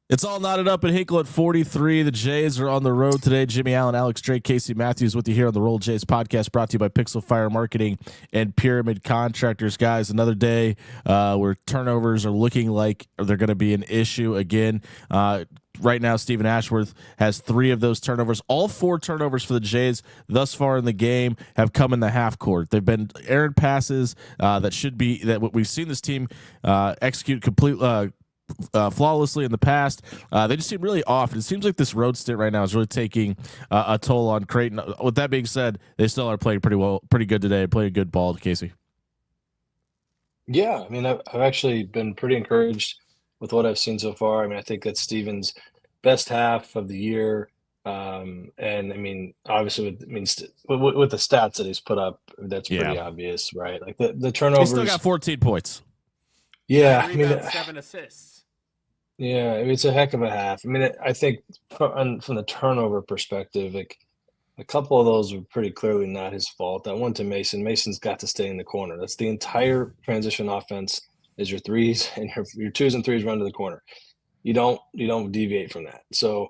It's all knotted up in Hinkle at 43. The Jays are on the road today. Jimmie Allen, Alex Drake, Casey Matthews with you here on the Roll Jays podcast, brought to you by Pixel Fire Marketing and Pyramid Contractors. Guys, another day where turnovers are looking like they're going to be an issue again. Right now, Stephen Ashworth has 3 of those turnovers. All 4 turnovers for the Jays thus far in the game have come in the half court. They've been errant passes that we've seen this team execute flawlessly in the past. They just seem really off. It seems like this road stint right now is really taking a toll on Creighton. With that being said, they still are playing pretty good today, playing good ball, Casey. Yeah, I mean, I've actually been pretty encouraged with what I've seen so far. I mean, I think that's Steven's best half of the year. And I mean, obviously, with the stats that he's put up, that's pretty obvious, right? Like the turnovers. He still got 14 points. Yeah, I mean, 7 assists. Yeah, I mean, it's a heck of a half. I mean, I think from the turnover perspective, like a couple of those were pretty clearly not his fault. That one to Mason. Mason's got to stay in the corner. That's the entire transition offense. Is your threes and your 2s and 3s run to the corner. You don't deviate from that. So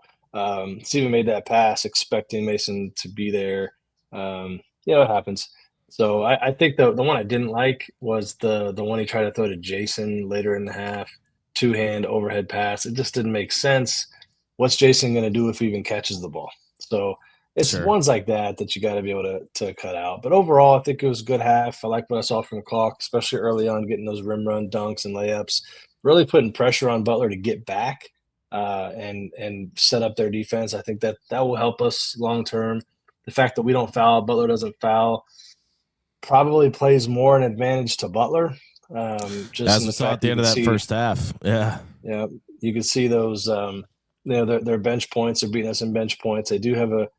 Steven made that pass expecting Mason to be there. It happens. So I think the one I didn't like was the one he tried to throw to Jason later in the half. 2-hand overhead pass. It just didn't make sense. What's Jason going to do if he even catches the ball? So it's ones like that you got to be able to cut out. But overall, I think it was a good half. I like what I saw from Clark, especially early on, getting those rim run dunks and layups, really putting pressure on Butler to get back and set up their defense. I think that will help us long term. The fact that we don't foul, Butler doesn't foul, probably plays more an advantage to Butler. As we saw at the end of that first half. Yeah, you can see those. Their bench points are beating us in bench points. They do have a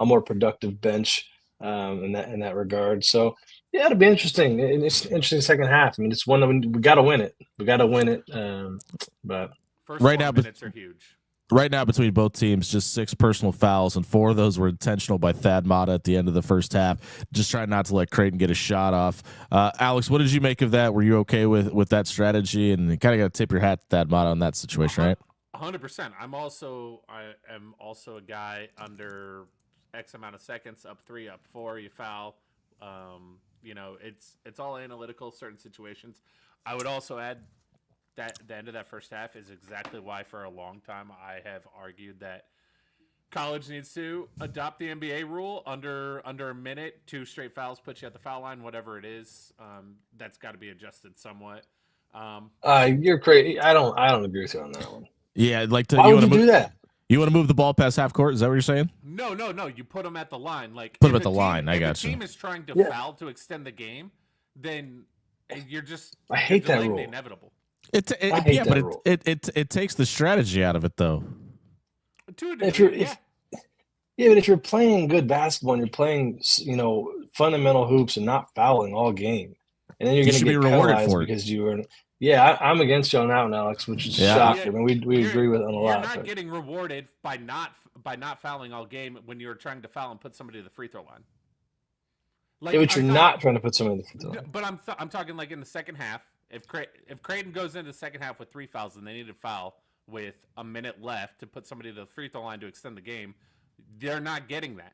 more productive bench in that regard. So yeah, it'll be interesting. It's an interesting second half. I mean, it's one that we got to win it. We got to win it. But first right now, minutes are huge. Right now, between both teams, just 6 personal fouls, and 4 of those were intentional by Thad Matta at the end of the first half. Just trying not to let Creighton get a shot off. Alex, what did you make of that? Were you okay with that strategy? And you kind of got to tip your hat to Thad Matta on that situation, right? 100%. I am also a guy under X amount of seconds, up 3, up 4, you foul. It's all analytical, certain situations. I would also add that the end of that first half is exactly why for a long time I have argued that college needs to adopt the NBA rule under a minute. 2 straight fouls put you at the foul line, whatever it is. That's got to be adjusted somewhat. You're crazy. I don't agree with you on that one. Yeah, I'd like to. Why would you do that? You want to move the ball past half court? Is that what you're saying? No. You put them at the line. Like put them at the line. I got you. If the team is trying to foul to extend the game, then you're just. I hate that rule. The inevitable. It takes the strategy out of it, though. To a degree, but if you're playing good basketball and you're playing, fundamental hoops and not fouling all game, and then you're going to get rewarded for it because you were. Yeah, I'm against you on that one, Alex, which is shocking. I mean, we agree with it on a lot. You're not getting rewarded by not fouling all game when you're trying to foul and put somebody to the free throw line. Like, but you're not trying to put somebody to the free throw line. But I'm talking like in the second half. If Creighton goes into the second half with 3 fouls and they need to foul with a minute left to put somebody to the free throw line to extend the game, they're not getting that.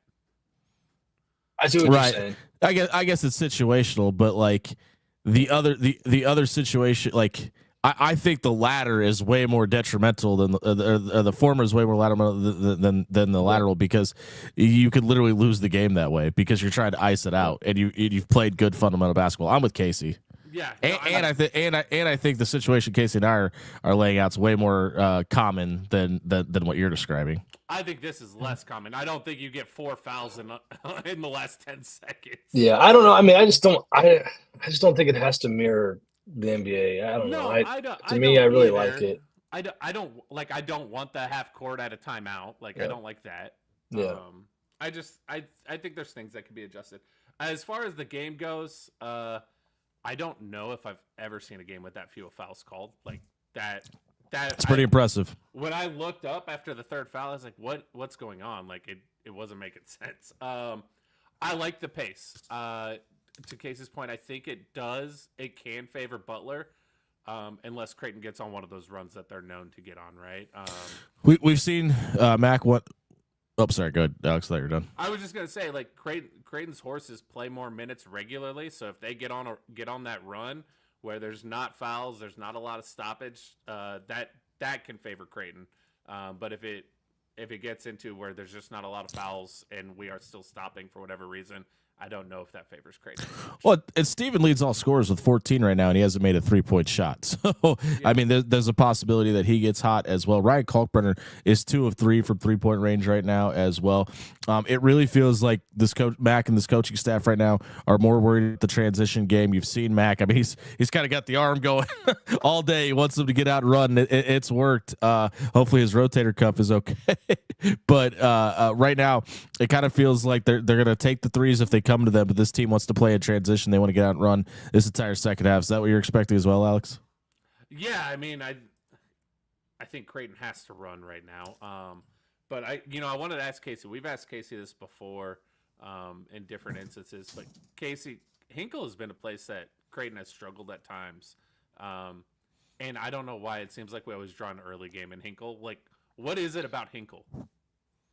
I see what you're saying. I guess it's situational, but like the other situation, like I think the latter is way more detrimental than the former is way more lateral than the lateral, because you could literally lose the game that way because you're trying to ice it out and you've played good fundamental basketball. I'm with Casey. Yeah, I think the situation Casey and I are laying out is way more common than what you're describing. I think this is less common. I don't think you get 4 fouls in the last 10 seconds. Yeah, I don't know. I mean, I just don't think it has to mirror the NBA. I don't know. To me, I really like it. I don't want the half court at a timeout. Like, I don't like that. Yeah. I think there's things that could be adjusted. As far as the game goes, I don't know if I've ever seen a game with that few fouls called. Like that. It's pretty impressive. When I looked up after the third foul, I was like, what's going on? Like it wasn't making sense. I like the pace. To Casey's point, I think it can favor Butler. unless Creighton gets on one of those runs that they're known to get on, right? We've seen Mac. What? Oh, sorry. Go ahead, Alex. I thought you were done. I was just gonna say, like, Creighton's horses play more minutes regularly, so if they get on that run where there's not fouls, there's not a lot of stoppage, that can favor Creighton. But if it gets into where there's just not a lot of fouls and we are still stopping for whatever reason, I don't know if that favors Creighton. Well, and Steven leads all scorers with 14 right now, and he hasn't made a 3-point shot. So, yeah. I mean, there's a possibility that he gets hot as well. Ryan Kalkbrenner is 2 of 3 from 3-point range right now as well. It really feels like this coach Mac and this coaching staff right now are more worried at the transition game. You've seen Mac. I mean, he's kind of got the arm going all day. He wants them to get out and run. It's worked. Hopefully his rotator cuff is okay. But right now, it kind of feels like they're going to take the threes if they come to them, but this team wants to play in transition. They want to get out and run this entire second half. Is that what you're expecting as well, Alex? Yeah, I mean, I think Creighton has to run right now. But I wanted to ask Casey. We've asked Casey this before in different instances, but Casey, Hinkle has been a place that Creighton has struggled at times. And I don't know why it seems like we always draw an early game in Hinkle. Like, what is it about Hinkle?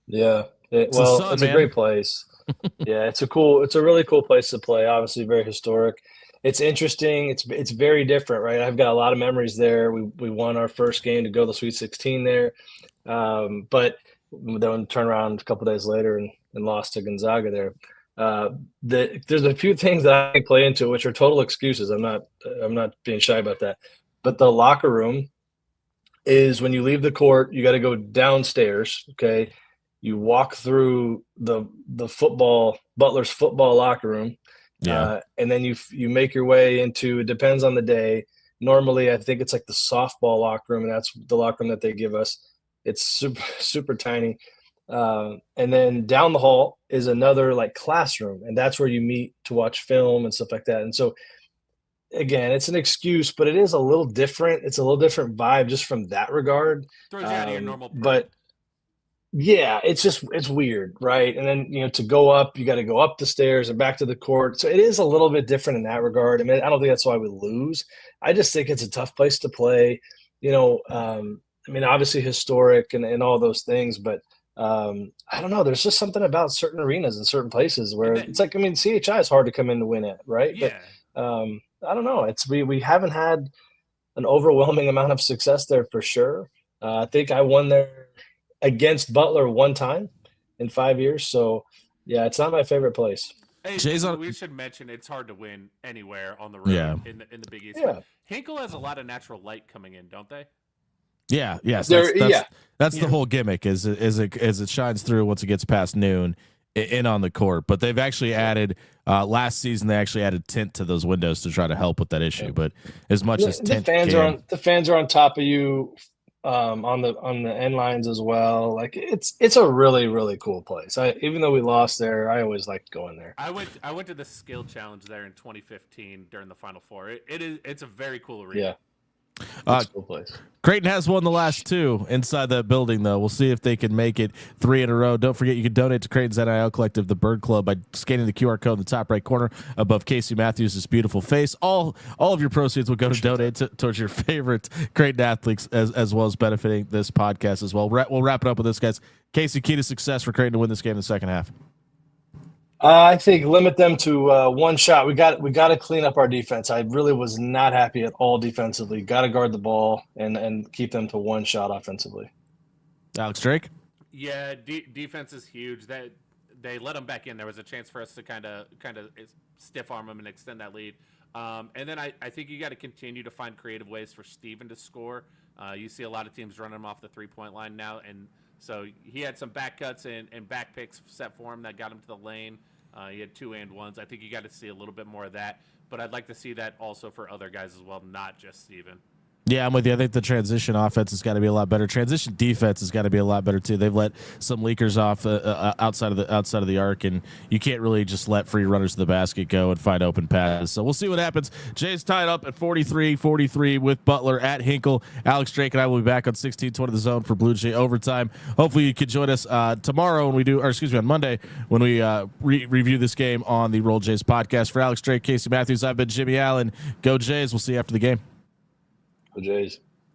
Yeah, it's a great place. Yeah, it's a really cool place to play. Obviously, very historic. It's interesting. It's very different, right? I've got a lot of memories there. We won our first game to go to the Sweet 16 there, but then turn around a couple days later and lost to Gonzaga there. There's a few things that I play into which are total excuses. I'm not being shy about that. But the locker room is when you leave the court, you got to go downstairs. Okay. You walk through the Butler's football locker room, and then you make your way into. It depends on the day. Normally, I think it's like the softball locker room, and that's the locker room that they give us. It's super tiny, and then down the hall is another like classroom, and that's where you meet to watch film and stuff like that. And so, again, it's an excuse, but it is a little different. It's a little different vibe just from that regard. Throws you out of your normal. But yeah, it's weird, right? And then, to go up, you got to go up the stairs and back to the court. So it is a little bit different in that regard. I mean, I don't think that's why we lose. I just think it's a tough place to play. I mean, obviously historic and all those things, but I don't know. There's just something about certain arenas and certain places where it's like, I mean, CHI is hard to come in to win at, right? Yeah. But I don't know. We haven't had an overwhelming amount of success there for sure. I think I won there against Butler one time in 5 years. So, yeah, it's not my favorite place. Hey, we should mention it's hard to win anywhere on the road in the Big East. Yeah. Hinkle has a lot of natural light coming in, don't they? Yeah, yes. That's the whole gimmick is it shines through once it gets past noon in on the court. But they've actually added last season they actually added tint to those windows to try to help with that issue. But as much as tint the fans are on top of you. On the end lines as well. Like it's a really, really cool place. Even though we lost there, I always liked going there. I went to the skill challenge there in 2015 during the Final Four. It's a very cool arena. Yeah. It's a cool place. Creighton has won the last 2 inside that building, though. We'll see if they can make it 3 in a row. Don't forget, you can donate to Creighton's NIL Collective, the Bird Club, by scanning the QR code in the top right corner above Casey Matthews' beautiful face. All of your proceeds will go to donate towards your favorite Creighton athletes, as well as benefiting this podcast as well. We'll wrap it up with this, guys. Casey, key to success for Creighton to win this game in the second half. I think limit them to one shot. We got to clean up our defense. I really was not happy at all defensively. Got to guard the ball and keep them to one shot offensively. Alex Drake? Yeah, defense is huge. That they let them back in. There was a chance for us to kind of stiff arm them and extend that lead. And then I think you got to continue to find creative ways for Steven to score. You see a lot of teams running him off the 3-point line now, and so he had some back cuts and back picks set for him that got him to the lane. He had 2-and-1s. I think you got to see a little bit more of that, but I'd like to see that also for other guys as well, not just Steven. Yeah, I'm with you. I think the transition offense has got to be a lot better. Transition defense has got to be a lot better too. They've let some leakers off outside of the arc, and you can't really just let free runners to the basket go and find open passes. So we'll see what happens. Jay's tied up at 43-43 with Butler at Hinkle. Alex Drake and I will be back on 1620 The Zone for Blue Jay Overtime. Hopefully you can join us tomorrow when we do, or excuse me, on Monday when we review this game on the Roll Jays podcast. For Alex Drake, Casey Matthews, I've been Jimmie Allen. Go Jays. We'll see you after the game. Go Jays.